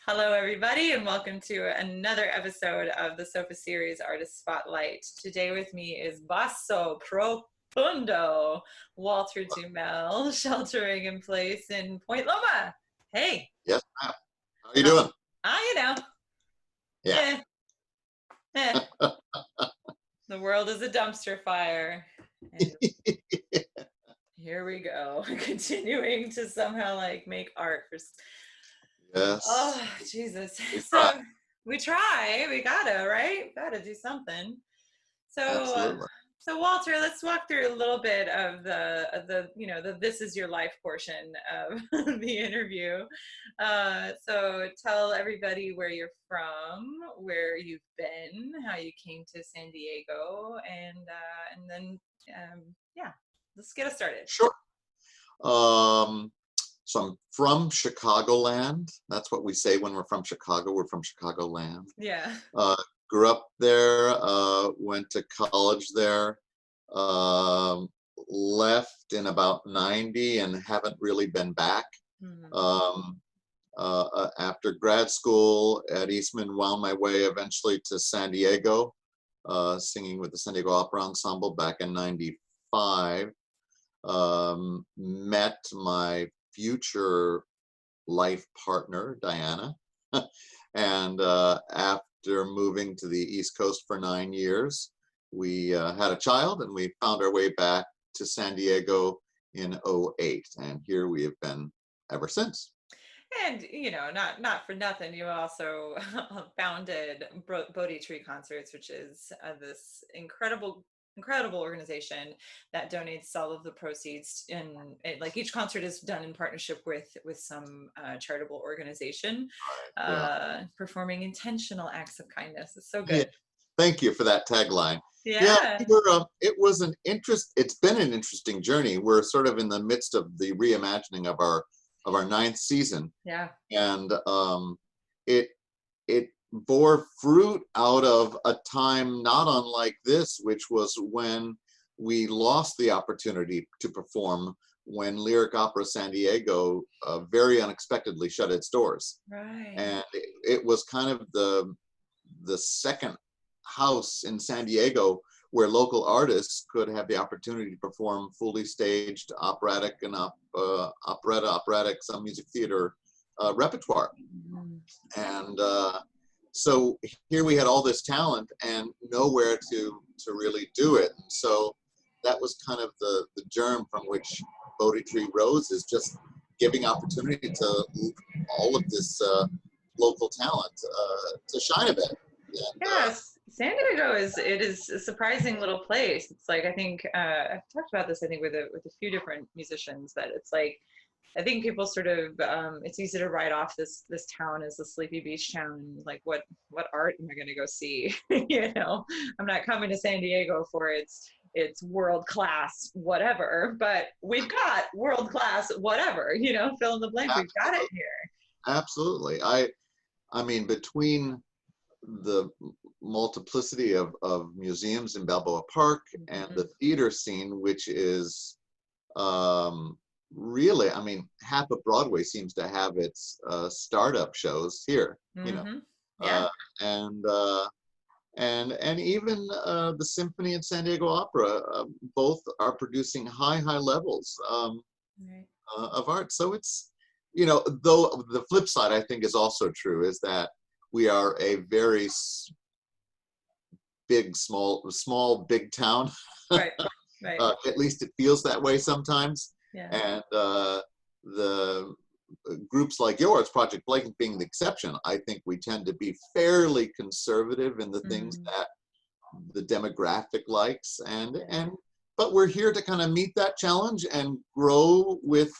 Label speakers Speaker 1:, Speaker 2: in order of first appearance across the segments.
Speaker 1: Hello, everybody, and welcome to another episode of the Sofa Series Artist Spotlight. Today with me is Basso Profundo, Walter DuMelle, sheltering in place in Point Loma. Hey.
Speaker 2: Yes, ma'am. How are you doing?
Speaker 1: You know.
Speaker 2: Yeah.
Speaker 1: Eh, eh. The world is a dumpster fire. And here we go, continuing to somehow make art for.
Speaker 2: Yes.
Speaker 1: Oh, Jesus.
Speaker 2: We
Speaker 1: So
Speaker 2: try.
Speaker 1: we try. We gotta, right? Gotta do something. So,
Speaker 2: Absolutely.
Speaker 1: so Walter, let's walk through a little bit of the "This Is Your Life" portion of the interview. So tell everybody where you're from, where you've been, how you came to San Diego, and then yeah, let's get us started.
Speaker 2: Sure. So I'm from Chicagoland. That's what we say when we're from Chicago. We're from Chicagoland.
Speaker 1: Yeah.
Speaker 2: Grew up there, went to college there, left in about 90 and haven't really been back.
Speaker 1: Mm-hmm.
Speaker 2: After grad school at Eastman, wound my way eventually to San Diego, singing with the San Diego Opera Ensemble back in 95. Met my future life partner, Diana. And after moving to the East Coast for 9 years, we had a child and we found our way back to San Diego in '08. And here we have been ever since.
Speaker 1: And not for nothing, you also founded Bodhi Tree Concerts, which is this incredible organization that donates all of the proceeds, and each concert is done in partnership with some charitable organization,
Speaker 2: Yeah.
Speaker 1: performing intentional acts of kindness. It's so
Speaker 2: Yeah.
Speaker 1: good.
Speaker 2: Thank you for that tagline. Yeah,
Speaker 1: Yeah.
Speaker 2: it's been an interesting journey. We're sort of in the midst of the reimagining of our ninth season.
Speaker 1: Yeah.
Speaker 2: And it bore fruit out of a time not unlike this, which was when we lost the opportunity to perform when Lyric Opera San Diego very unexpectedly shut its doors.
Speaker 1: Right.
Speaker 2: And it was kind of the second house in San Diego where local artists could have the opportunity to perform fully staged operatic and operatic, some music theater repertoire.
Speaker 1: Mm-hmm.
Speaker 2: And so here we had all this talent and nowhere to really do it. And so that was kind of the germ from which Bodhi Tree rose, is just giving opportunity to all of this local talent to shine a bit. And,
Speaker 1: Yes, San Diego is a surprising little place. It's I think I've talked about this, I think, with a few different musicians, that it's I think people sort of it's easy to write off this town as a sleepy beach town. What art am I going to go see? I'm not coming to San Diego for its world class whatever, but we've got world class whatever. Fill in the blank. We've got it here.
Speaker 2: absolutely. I mean, between the multiplicity of museums in Balboa Park and the theater scene, which is really, I mean, half of Broadway seems to have its startup shows here,
Speaker 1: Yeah.
Speaker 2: And even the Symphony and San Diego Opera, both are producing high levels
Speaker 1: Right.
Speaker 2: of art. So it's, though the flip side, I think, is also true, is that we are a very small, big town.
Speaker 1: Right. Right.
Speaker 2: At least it feels that way sometimes.
Speaker 1: Yeah.
Speaker 2: And the groups like yours, Project Blake being the exception, I think we tend to be fairly conservative in the things that the demographic likes. But we're here to kind of meet that challenge and grow with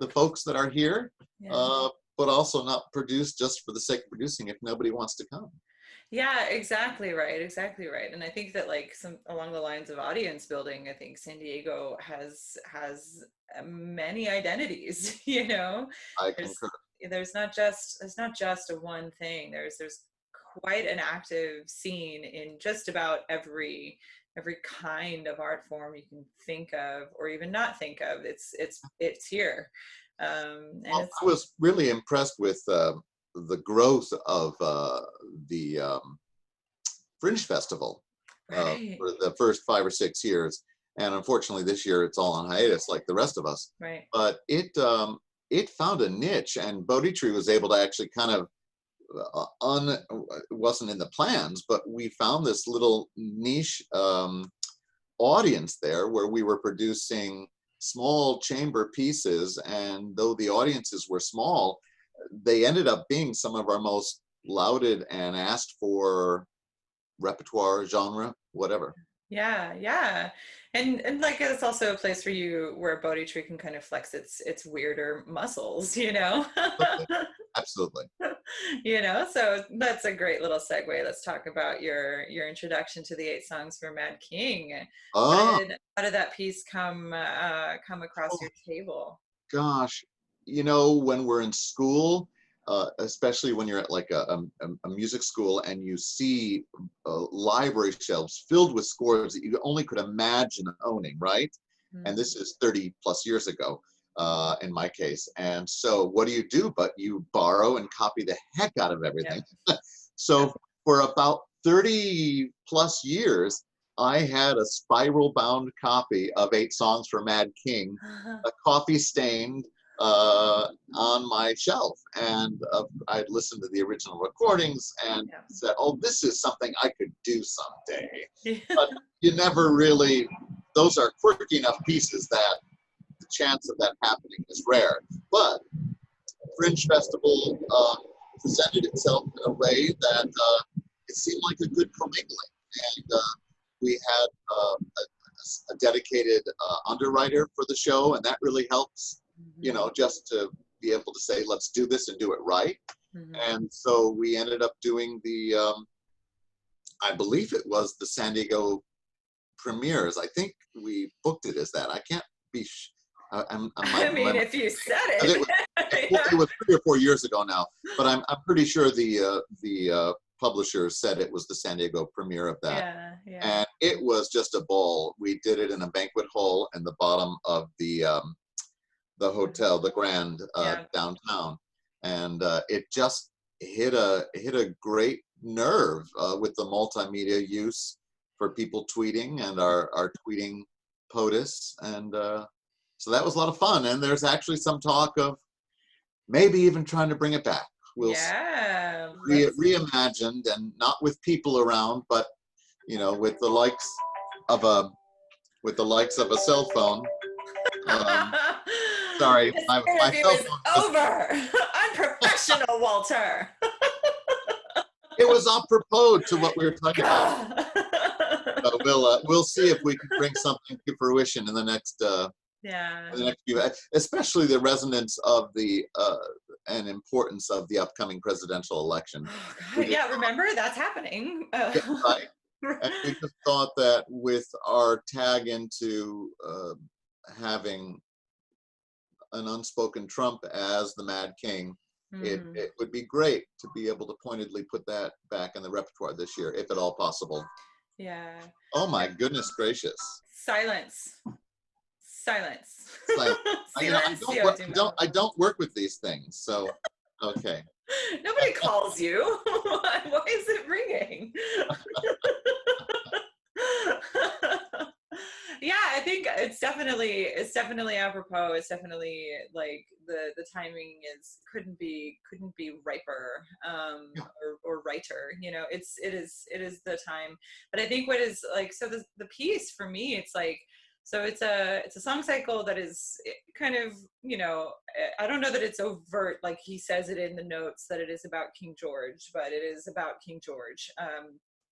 Speaker 2: the folks that are here.
Speaker 1: Yeah.
Speaker 2: But also not produce just for the sake of producing if nobody wants to come.
Speaker 1: Yeah, exactly right. And I think that some along the lines of audience building, I think San Diego has many identities.
Speaker 2: I
Speaker 1: there's
Speaker 2: concur.
Speaker 1: there's not just a one thing. There's quite an active scene in just about every kind of art form you can think of or even not think of. It's here. And
Speaker 2: I was really impressed with the growth of the Fringe Festival
Speaker 1: Right.
Speaker 2: for the first 5 or 6 years, and unfortunately this year it's all on hiatus, like the rest of us.
Speaker 1: Right.
Speaker 2: But it found a niche, and Bodhi Tree was able to actually kind of it wasn't in the plans, but we found this little niche audience there where we were producing small chamber pieces, and though the audiences were small, they ended up being some of our most lauded and asked for repertoire, genre, whatever.
Speaker 1: Yeah, yeah. And like it's also a place for you where Bodhi Tree can kind of flex its weirder muscles, you know?
Speaker 2: Absolutely.
Speaker 1: You know, so that's a great little segue. Let's talk about your introduction to the Eight Songs for Mad King.
Speaker 2: Oh,
Speaker 1: How did that piece come across
Speaker 2: oh
Speaker 1: your table?
Speaker 2: gosh, when we're in school, especially when you're at like a music school and you see library shelves filled with scores that you only could imagine owning, right? And
Speaker 1: Mm,
Speaker 2: this is 30 plus years ago, in my case. And so what do you do but you borrow and copy the heck out of
Speaker 1: yep,
Speaker 2: everything?
Speaker 1: yep.
Speaker 2: So for about 30 plus years, I had a spiral bound copy of Eight Songs for Mad King, a coffee stained, on my shelf. And I'd listened to the original recordings and
Speaker 1: Yeah.
Speaker 2: said, oh, this is something I could do someday.
Speaker 1: Yeah.
Speaker 2: But you never really, those are quirky enough pieces that the chance of that happening is rare. But Fringe Festival presented itself in a way that it seemed like a good commingling. And we had a dedicated underwriter for the show, and that really helps,
Speaker 1: Mhm,
Speaker 2: just to be able to say, let's do this and do it right.
Speaker 1: mhm.
Speaker 2: And so we ended up doing I believe it was the San Diego premieres. I think we booked it as that. I can't be, I
Speaker 1: I
Speaker 2: might,
Speaker 1: mean, if you said
Speaker 2: it
Speaker 1: it.
Speaker 2: was,
Speaker 1: Yeah.
Speaker 2: it was 3 or 4 years ago now, but I'm pretty sure the publishers said it was the San Diego premiere of that,
Speaker 1: Yeah, yeah.
Speaker 2: and it was just a ball. We did it in a banquet hall in the bottom of the hotel, the Grand,
Speaker 1: Yeah.
Speaker 2: downtown, and it just hit a great nerve with the multimedia use for people tweeting and our tweeting POTUS, and so that was a lot of fun. And there's actually some talk of maybe even trying to bring it back. We'll
Speaker 1: Yeah. Let's
Speaker 2: reimagined, and not with people around, but with the likes of a cell phone. Um, Sorry,
Speaker 1: this
Speaker 2: my
Speaker 1: interview
Speaker 2: cell
Speaker 1: is
Speaker 2: phone
Speaker 1: over. Unprofessional, Walter.
Speaker 2: it was apropos to what we were talking about.
Speaker 1: God.
Speaker 2: So we'll see if we can bring something to fruition in the next
Speaker 1: Yeah.
Speaker 2: few, especially the resonance of the and importance of the upcoming presidential election.
Speaker 1: Oh,
Speaker 2: We
Speaker 1: God.
Speaker 2: just
Speaker 1: Yeah, remember that's happening.
Speaker 2: yeah, right. And we just thought that with our tag into having an unspoken Trump as the Mad King,
Speaker 1: Hmm.
Speaker 2: it would be great to be able to pointedly put that back in the repertoire this year, if at all possible.
Speaker 1: Yeah.
Speaker 2: Oh my goodness gracious!
Speaker 1: Silence. Silence.
Speaker 2: Silent.
Speaker 1: Silencio, DuMelle.
Speaker 2: I don't work with these things, so okay.
Speaker 1: Nobody calls you. Why is it ringing? Yeah, I think it's definitely apropos. It's definitely like the timing is couldn't be riper,
Speaker 2: Yeah.
Speaker 1: or righter. It is the time. But I think what is like, so the piece for me, it's like, so it's a song cycle that is kind of, I don't know that it's overt like he says it in the notes that it is about King George, but it is about King George.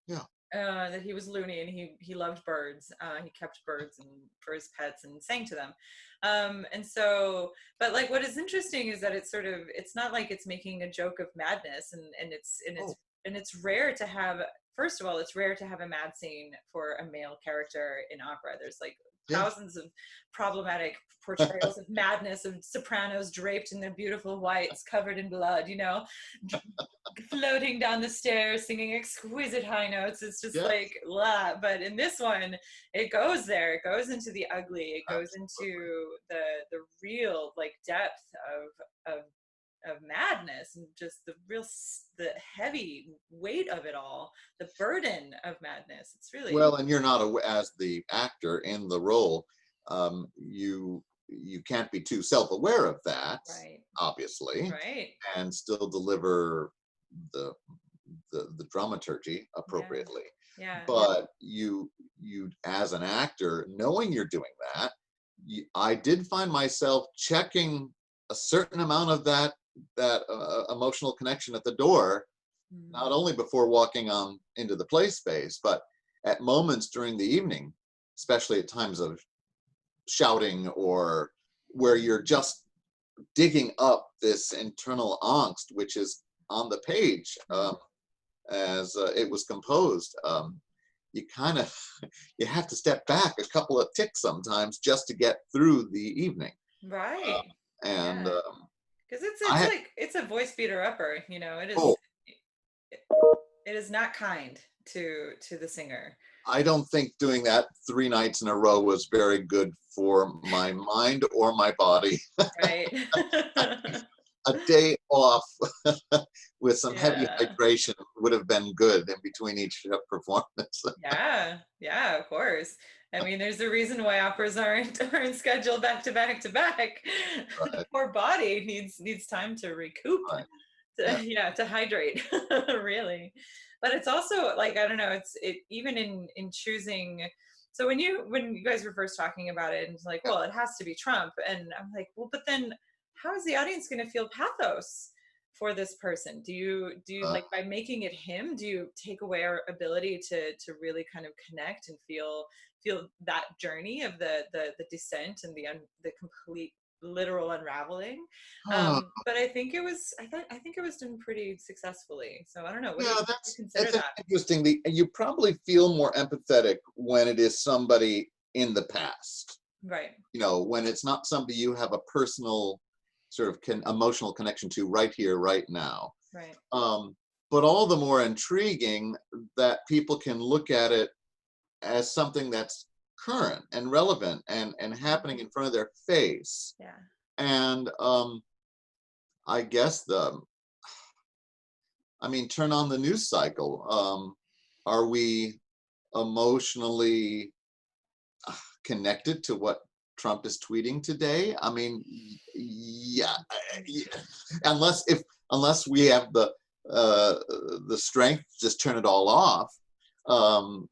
Speaker 2: Yeah.
Speaker 1: That he was loony and he loved birds. He kept birds and for his pets and sang to them. And so, but like what is interesting is that it's not like it's making a joke of madness,
Speaker 2: Oh,
Speaker 1: and it's rare to have. First of all, it's rare to have a mad scene for a male character in opera. There's like
Speaker 2: yeah.
Speaker 1: thousands of problematic portrayals of madness, of sopranos draped in their beautiful whites covered in blood, floating down the stairs singing exquisite high notes. It's just
Speaker 2: Yeah.
Speaker 1: like blah. But in this one, it goes there, it goes into the ugly, it goes
Speaker 2: Absolutely.
Speaker 1: into the real like depth of of madness, and just the heavy weight of it all, the burden of madness. It's really,
Speaker 2: Well, and you're not as the actor in the role, you can't be too self-aware of that,
Speaker 1: right,
Speaker 2: obviously,
Speaker 1: right,
Speaker 2: and still deliver the the dramaturgy
Speaker 1: yeah,
Speaker 2: appropriately.
Speaker 1: yeah,
Speaker 2: But you as an actor, knowing you're doing that, I did find myself checking a certain amount of that emotional connection at the door, not
Speaker 1: mm,
Speaker 2: only before walking on into the play space, but at moments during the evening, especially at times of shouting or where you're just digging up this internal angst, which is on the page
Speaker 1: mm.
Speaker 2: as it was composed. You kind of you have to step back a couple of ticks sometimes just to get through the evening.
Speaker 1: Right,
Speaker 2: And
Speaker 1: yeah, because
Speaker 2: I
Speaker 1: it's
Speaker 2: had,
Speaker 1: like it's a voice beater upper, you know.
Speaker 2: oh,
Speaker 1: It, it is not kind to the singer.
Speaker 2: I don't think doing that 3 nights in a row was very good for my mind or my body.
Speaker 1: Right.
Speaker 2: A day off with some heavy
Speaker 1: Yeah.
Speaker 2: hydration would have been good in between each performance.
Speaker 1: Yeah. Yeah, of course. I mean, there's a reason why operas aren't scheduled back to back to back. The
Speaker 2: Right,
Speaker 1: poor body needs time to recoup,
Speaker 2: right. Yeah.
Speaker 1: to, yeah, to hydrate, really. But it's also like, I don't know, it even in choosing. So when you guys were first talking about it, and it's like,
Speaker 2: Yeah.
Speaker 1: well, it has to be Trump, and I'm like, well, but then how is the audience going to feel pathos for this person? Do you
Speaker 2: Uh,
Speaker 1: like, by making it him, do you take away our ability to really kind of connect and feel that journey of the descent and the complete literal unraveling?
Speaker 2: oh,
Speaker 1: But I think it was done pretty successfully. So I don't know. What do
Speaker 2: yeah,
Speaker 1: you consider
Speaker 2: it's
Speaker 1: that?
Speaker 2: interesting. You probably feel more empathetic when it is somebody in the past.
Speaker 1: Right.
Speaker 2: When it's not somebody you have a personal sort of emotional connection to right here, right now.
Speaker 1: Right.
Speaker 2: Um, but all the more intriguing that people can look at it as something that's current and relevant and happening in front of their face.
Speaker 1: Yeah.
Speaker 2: And I guess turn on the news cycle. Are we emotionally connected to what Trump is tweeting today? Yeah, yeah. Unless we have the strength to just turn it all off,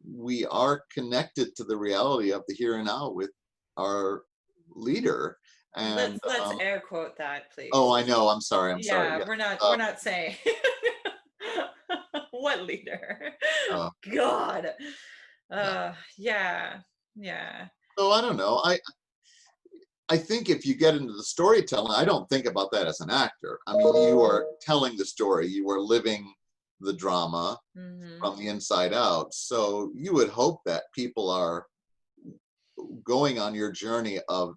Speaker 2: we are connected to the reality of the here and now with our leader. And
Speaker 1: Let's air quote that, please.
Speaker 2: oh, I know. I'm sorry. I'm sorry.
Speaker 1: Yeah,
Speaker 2: Yeah.
Speaker 1: we're not saying what leader.
Speaker 2: Uh,
Speaker 1: God.
Speaker 2: yeah.
Speaker 1: Yeah. Yeah.
Speaker 2: So I don't know. I think if you get into the storytelling, I don't think about that as an actor. You are telling the story, you are living the drama
Speaker 1: Hmm.
Speaker 2: from the inside out. So you would hope that people are going on your journey of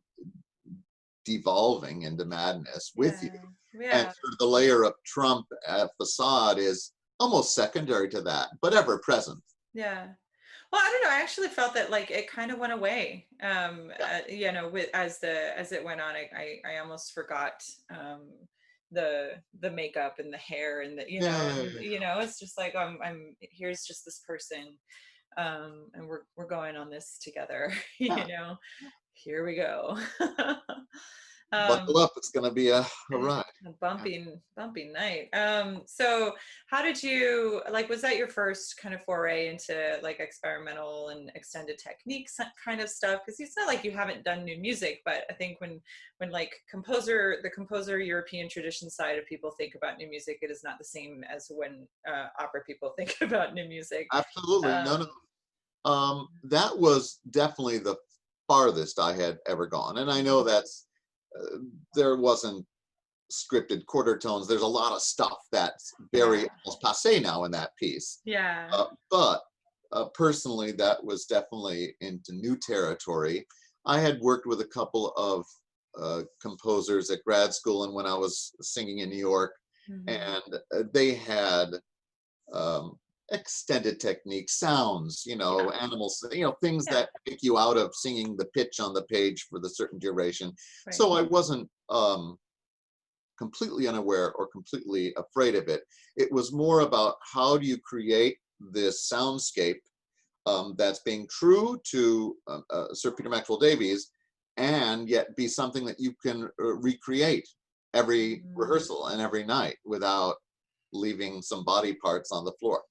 Speaker 2: devolving into madness with you.
Speaker 1: Yeah.
Speaker 2: And
Speaker 1: Yeah.
Speaker 2: sort of the layer of Trump facade is almost secondary to that, but ever present.
Speaker 1: Yeah. Well, I don't know. I actually felt that like it kind of went away.
Speaker 2: Yeah,
Speaker 1: You know, with as it went on, I almost forgot the makeup and the hair and
Speaker 2: yeah,
Speaker 1: it's just like I'm here's just this person, and we're going on this together.
Speaker 2: yeah.
Speaker 1: Here we go.
Speaker 2: Buckle
Speaker 1: um,
Speaker 2: up. It's going to be a
Speaker 1: Eh,
Speaker 2: ride.
Speaker 1: a
Speaker 2: Yeah.
Speaker 1: bumpy night. So how did you like, was that your first kind of foray into like experimental and extended techniques, that kind of stuff? Because it's not like you haven't done new music, but I think when like the composer European tradition side of people think about new music, it is not the same as when opera people think about new music.
Speaker 2: Absolutely. No, no.
Speaker 1: Um,
Speaker 2: That was definitely the farthest I had ever gone. And I know that's, uh, there wasn't scripted quarter tones. There's a lot of stuff that's
Speaker 1: yeah,
Speaker 2: very almost passe now in that piece.
Speaker 1: yeah,
Speaker 2: But personally, that was definitely into new territory. I had worked with a couple of composers at grad school and when I was singing in New York,
Speaker 1: hmm,
Speaker 2: and they had um, extended techniques, sounds,
Speaker 1: yeah,
Speaker 2: animals, things
Speaker 1: yeah,
Speaker 2: that take you out of singing the pitch on the page for the certain duration.
Speaker 1: right,
Speaker 2: So I wasn't completely unaware or completely afraid of it. It was more about how do you create this soundscape that's being true to Sir Peter Maxwell Davies, and yet be something that you can recreate every rehearsal and every night without leaving some body parts on the floor.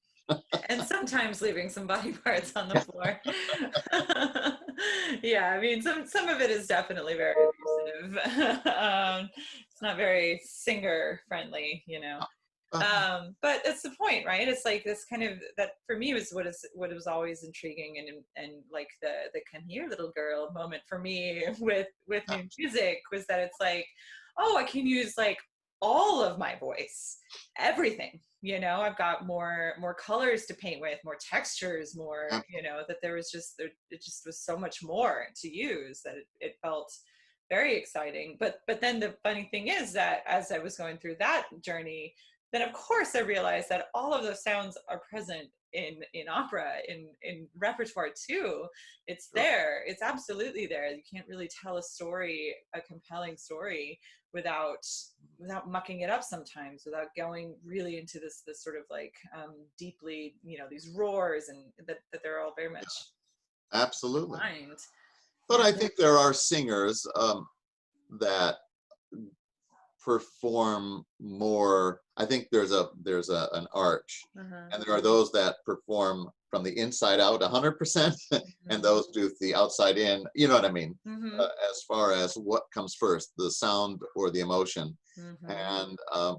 Speaker 1: And sometimes leaving some body parts on the floor. Yeah, I mean, some of it is definitely very abusive. It's not very singer friendly, you know. But that's the point, right? It's like this kind of, that for me was what was always intriguing and like the come here little girl moment for me with new music was that it's like, oh, I can use like all of my voice, everything, you know. I've got more colors to paint with, more textures, more, you know, that there was just it just was so much more to use that it felt very exciting. But then the funny thing is that as I was going through that journey, then of course I realized that all of those sounds are present in opera, in repertoire too. It's there, it's absolutely there. You can't really tell a story, a compelling story, without mucking it up sometimes, without going really into this sort of like deeply, you know, these roars, and that they're all very much
Speaker 2: Absolutely.
Speaker 1: mind.
Speaker 2: But I think there are singers that perform more. I think there's an arch, and there are those that perform from the inside out 100%, and those do the outside in. You know what I mean? As far as what comes first, the sound or the emotion. And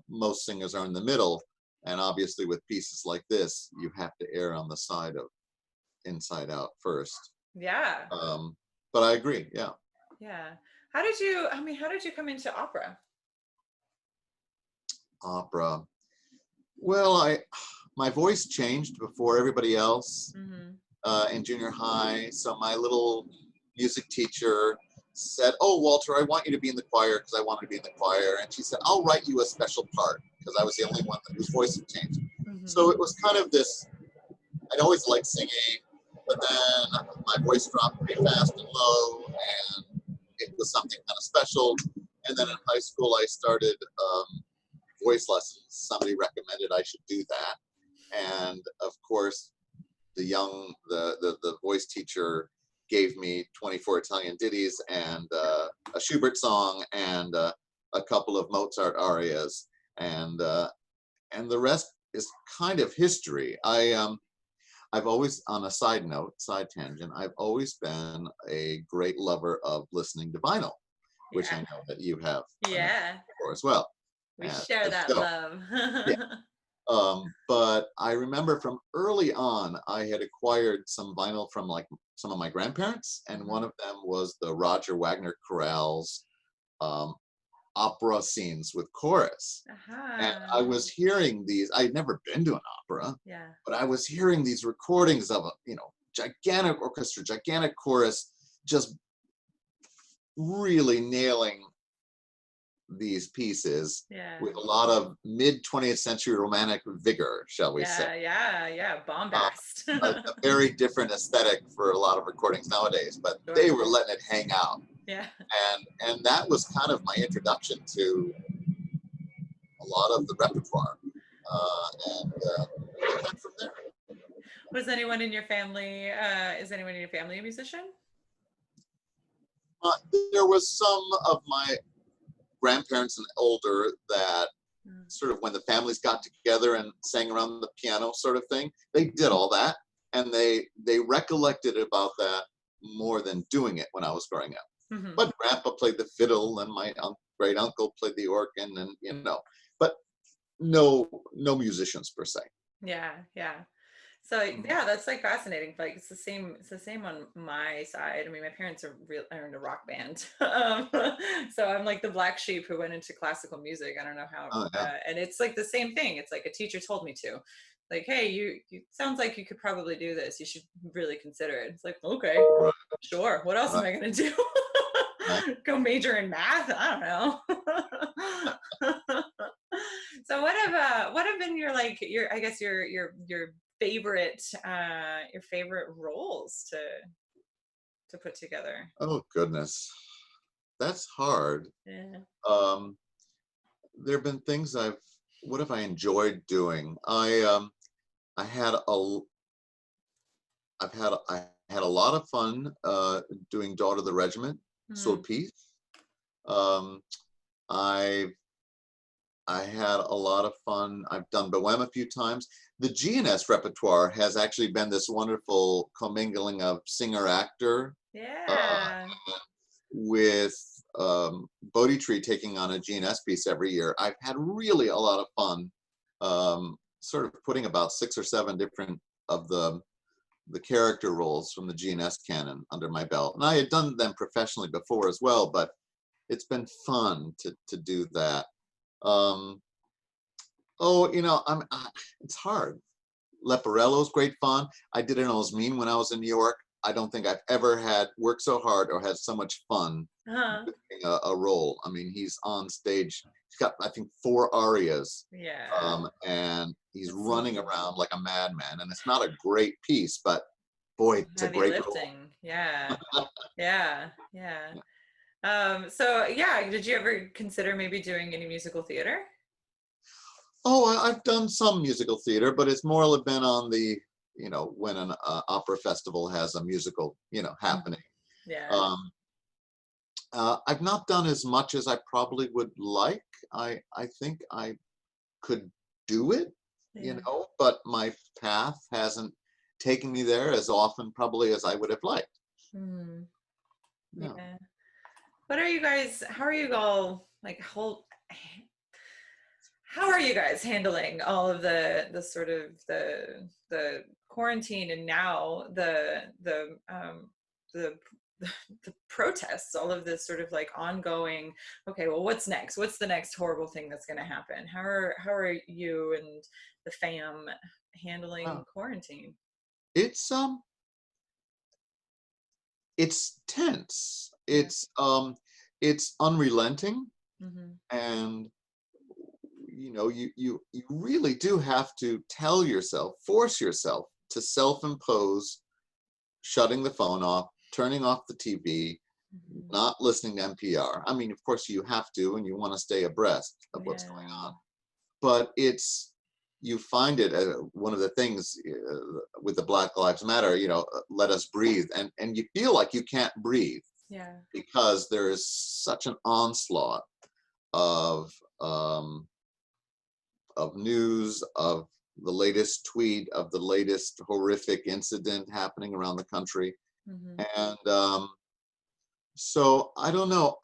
Speaker 2: most singers are in the middle. And obviously, with pieces like this, you have to err on the side of inside out first.
Speaker 1: Yeah.
Speaker 2: But I agree. Yeah.
Speaker 1: Yeah. How did you come into opera?
Speaker 2: Opera. Well, my voice changed before everybody else in junior high. So my little music teacher said, "Oh, Walter, I want you to be in the choir," because I wanted to be in the choir. And she said, "I'll write you a special part," because I was the only one whose voice had changed. So it was kind of this. I'd always liked singing, but then my voice dropped pretty fast and low, and it was something kind of special. And then in high school, I started voice lessons. Somebody recommended I should do that, and of course, the voice teacher gave me 24 Italian ditties and a Schubert song and a couple of Mozart arias, and the rest is kind of history. I've always, on a side tangent, I've always been a great lover of listening to vinyl, which I know that you have for as well.
Speaker 1: We share that love.
Speaker 2: But I remember from early on, I had acquired some vinyl from like some of my grandparents, and one of them was the Roger Wagner chorale's opera scenes with chorus. And I was hearing these. I'd never been to an opera, but I was hearing these recordings of a, you know, gigantic orchestra, gigantic chorus, just really nailing these pieces with a lot of mid 20th century romantic vigor, shall we say.
Speaker 1: Bombast.
Speaker 2: A very different aesthetic for a lot of recordings nowadays, but they were letting it hang out. And that was kind of my introduction to a lot of the repertoire. And went from there.
Speaker 1: Was anyone in your family, is anyone in your family a musician?
Speaker 2: There was some of my grandparents and older that sort of, when the families got together and sang around the piano sort of thing, they did all that, and they recollected about that more than doing it when I was growing up. But grandpa played the fiddle, and my great uncle played the organ, and you know, but no musicians per se.
Speaker 1: So that's like fascinating. Like it's the same on my side. I mean, my parents are in a rock band, so I'm like the black sheep who went into classical music. I don't know how, and it's like the same thing. It's like a teacher told me to, like, hey, you sounds like you could probably do this. You should really consider it. It's like, okay, sure. What else am I gonna do? Go major in math? I don't know. So what have been your I guess your favorite roles to put together?
Speaker 2: Oh goodness, that's hard. there have been things what have I enjoyed doing? I had a, I had a lot of fun doing Daughter of the Regiment,
Speaker 1: Mm.
Speaker 2: Sulpice. Um, I I had a lot of fun. I've done Bohème a few times. The GNS repertoire has actually been this wonderful commingling of singer-actor uh,
Speaker 1: Yeah.
Speaker 2: with Bodhi Tree taking on a GNS piece every year. I've had really a lot of fun sort of putting about 6 or 7 different of the character roles from the GNS canon under my belt. And I had done them professionally before as well, but it's been fun to do that. Um, oh, it's hard. Leporello's great fun. I did an Osmine when I was in New York. I don't think I've ever had worked so hard or had so much fun
Speaker 1: Uh-huh.
Speaker 2: doing a role. I mean, he's on stage. He's got, I think, 4 arias,
Speaker 1: Yeah.
Speaker 2: and he's
Speaker 1: It's
Speaker 2: running around like a madman. And it's not a great piece, but boy, it's a
Speaker 1: heavy
Speaker 2: great role.
Speaker 1: lifting. Yeah. Yeah. Yeah.
Speaker 2: Yeah.
Speaker 1: So yeah, did you ever consider maybe doing any musical theater?
Speaker 2: Oh, I've done some musical theater, but it's more been on the, when an opera festival has a musical,
Speaker 1: Mhm.
Speaker 2: happening.
Speaker 1: Yeah.
Speaker 2: Um, I've not done as much as I probably would like. I think I could do it,
Speaker 1: Yeah.
Speaker 2: but my path hasn't taken me there as often probably as I would have liked.
Speaker 1: Hmm.
Speaker 2: No.
Speaker 1: Yeah. What are you guys, how are you all like how are you guys handling all of the sort of the quarantine and now the the protests, all of this sort of like ongoing, okay, well, what's next? What's the next horrible thing that's going to happen? How are you and the fam handling
Speaker 2: Uh,
Speaker 1: quarantine?
Speaker 2: it's it's tense.
Speaker 1: Yeah.
Speaker 2: It's unrelenting,
Speaker 1: Hmm.
Speaker 2: and you really do have to force yourself to self-impose shutting the phone off, turning off the TV,
Speaker 1: Hmm.
Speaker 2: not listening to NPR. I mean, of course you have to, and you want to stay abreast of what's going
Speaker 1: Yeah.
Speaker 2: on. But you find it one of the things with the Black Lives Matter, let us breathe. And you feel like you can't breathe
Speaker 1: Yeah.
Speaker 2: because there is such an onslaught of, um, of news, of the latest tweet, of the latest horrific incident happening around the country.
Speaker 1: Hmm.
Speaker 2: And so I don't know.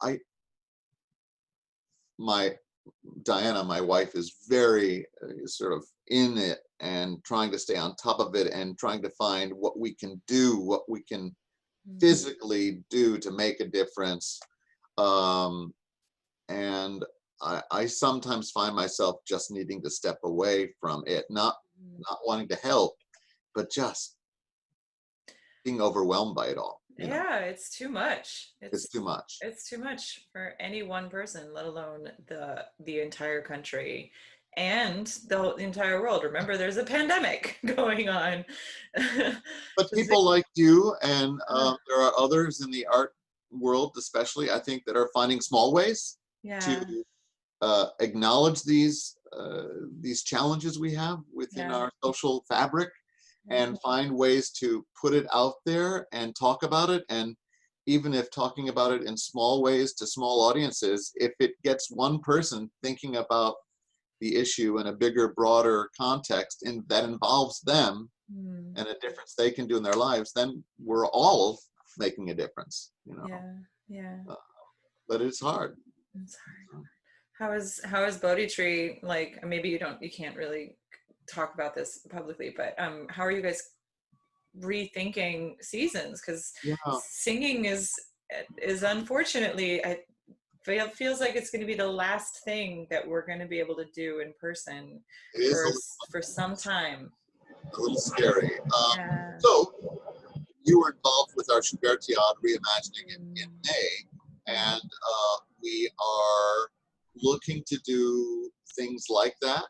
Speaker 2: My Diana, my wife, is very sort of in it and trying to stay on top of it and trying to find what we can do, what we can
Speaker 1: Hmm.
Speaker 2: physically do to make a difference. And I sometimes find myself just needing to step away from it, not wanting to help, but just being overwhelmed by it all.
Speaker 1: Yeah, it's too much.
Speaker 2: It's too much.
Speaker 1: It's too much for any one person, let alone the entire country and the entire world. Remember, there's a pandemic going on.
Speaker 2: But people like you, and
Speaker 1: Uh,
Speaker 2: there are others in the art world, especially, I think, that are finding small ways to
Speaker 1: yeah,
Speaker 2: acknowledge these challenges we have within
Speaker 1: yeah,
Speaker 2: our social fabric,
Speaker 1: yeah.
Speaker 2: and find ways to put it out there and talk about it. And even if talking about it in small ways to small audiences, if it gets one person thinking about the issue in a bigger, broader context, and that involves them
Speaker 1: Mm,
Speaker 2: and a difference they can do in their lives, then we're all making a difference.
Speaker 1: yeah, yeah.
Speaker 2: Uh, but it's hard.
Speaker 1: I'm sorry. How is Bodhi Tree like? Maybe you can't really talk about this publicly, but how are you guys rethinking seasons? Because
Speaker 2: Yeah,
Speaker 1: singing is unfortunately, I feels like it's going to be the last thing that we're going to be able to do in person
Speaker 2: it is
Speaker 1: for some time.
Speaker 2: a little scary.
Speaker 1: Yeah.
Speaker 2: So you were involved with our Schubertiad reimagining in
Speaker 1: Mm,
Speaker 2: May,
Speaker 1: mm,
Speaker 2: and we are looking to do things like that.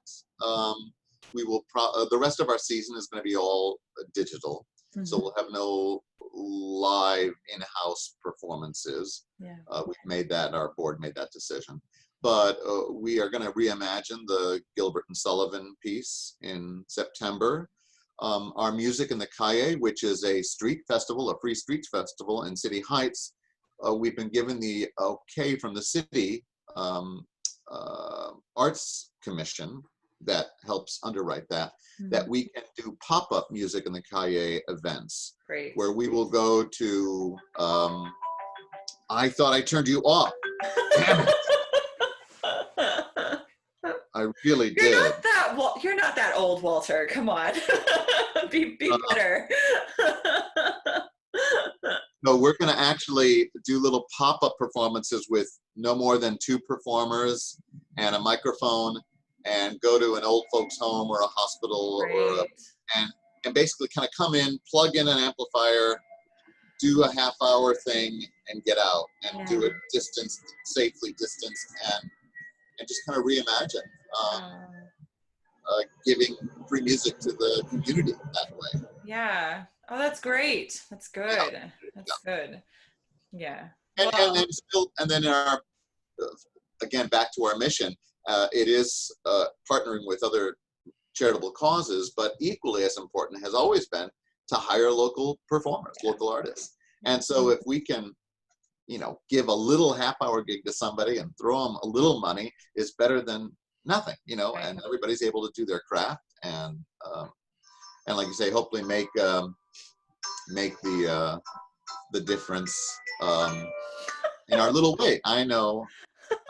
Speaker 2: We will the rest of our season is going to be all digital, so
Speaker 1: mhm.
Speaker 2: we'll have no live in-house performances.
Speaker 1: Yeah.
Speaker 2: We've made that, our board made that decision. but we are going to reimagine the Gilbert and Sullivan piece in September. Our Music in the Calle, which is a street festival, a free street festival in City Heights, we've been given the okay from the city Arts Commission that helps underwrite that, that we can do pop-up Music in the Calle events.
Speaker 1: Great.
Speaker 2: Where we will go to, I thought I turned you off. Damn it. I really did.
Speaker 1: You're not that old, Walter. Come on. be better.
Speaker 2: No, we're going to actually do little pop-up performances with no more than 2 performers and a microphone, and go to an old folks home or a hospital, or and basically kind of come in, plug in an amplifier, do a half-hour thing, and get out, and do it safely distanced, and just kind of reimagine giving free music to the community that way.
Speaker 1: Yeah. Oh, that's great. That's good.
Speaker 2: Yeah.
Speaker 1: That's good. Yeah.
Speaker 2: And then our, again, back to our mission, it is partnering with other charitable causes, but equally as important has always been to hire local performers, local artists. And so if we can, give a little half-hour gig to somebody and throw them a little money, is better than nothing, and everybody's able to do their craft, and like you say, hopefully make the difference in our little way. I know.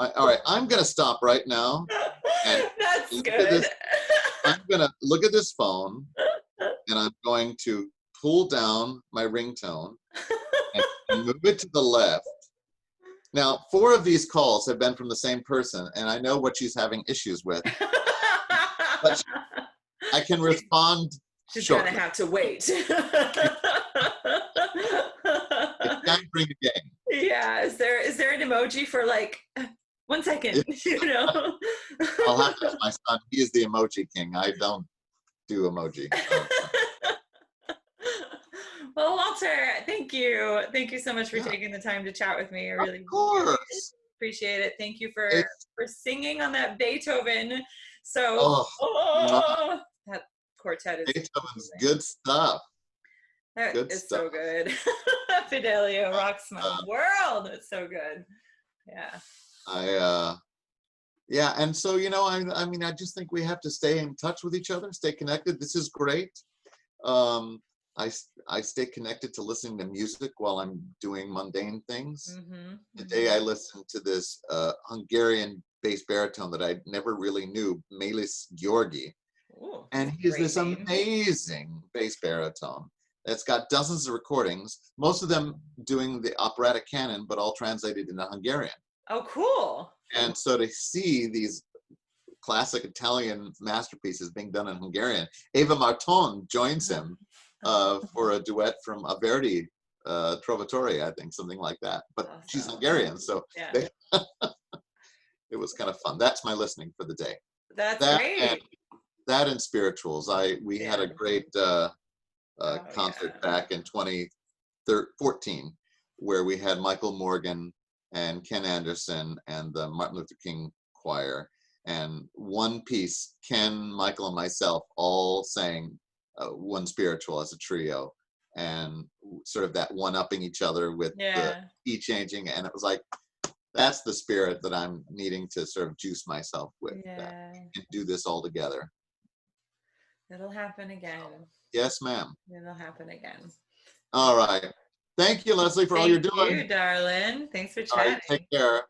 Speaker 2: All right, I'm gonna stop right now. And
Speaker 1: that's good.
Speaker 2: I'm gonna look at this phone, and I'm going to pull down my ringtone and move it to the left. Now, 4 of these calls have been from the same person, and I know what she's having issues with. But I can respond.
Speaker 1: She's gonna have to wait.
Speaker 2: It's time to bring the game.
Speaker 1: Yeah. Is there an emoji for like 1 second?
Speaker 2: I'll have to ask my son. He is the emoji king. I don't do emoji.
Speaker 1: Well, Walter, thank you. Thank you so much for taking the time to chat with me. I really appreciate it. Thank you for singing on that Beethoven. So that quartet is
Speaker 2: Beethoven's good stuff.
Speaker 1: That is so good. Fidelio rocks my world. It's so good. Yeah.
Speaker 2: And so, I mean, I just think we have to stay in touch with each other, stay connected. This is great. I stay connected to listening to music while I'm doing mundane things. Today I listened to this Hungarian bass baritone that I never really knew, Melis Georgi.
Speaker 1: Ooh,
Speaker 2: and he's this amazing bass baritone that's got dozens of recordings, most of them doing the operatic canon, but all translated into Hungarian.
Speaker 1: Oh, cool.
Speaker 2: And so to see these classic Italian masterpieces being done in Hungarian, Eva Marton joins him for a duet from a Verdi Trovatore, I think, something like that. But she's Hungarian, so it was kind of fun. That's my listening for the day.
Speaker 1: That's great.
Speaker 2: That and spirituals. We had a great concert back in 2014 where we had Michael Morgan and Ken Anderson and the Martin Luther King Choir. And one piece, Ken, Michael, and myself all sang one spiritual as a trio, and sort of that one-upping each other with the key changing. And it was like, that's the spirit that I'm needing to sort of juice myself with and do this all together.
Speaker 1: It'll happen again.
Speaker 2: Yes, ma'am.
Speaker 1: It'll happen again.
Speaker 2: All right. Thank you, Leslie, for all you're doing.
Speaker 1: Thank you, darling. Thanks for chatting.
Speaker 2: All right, take care.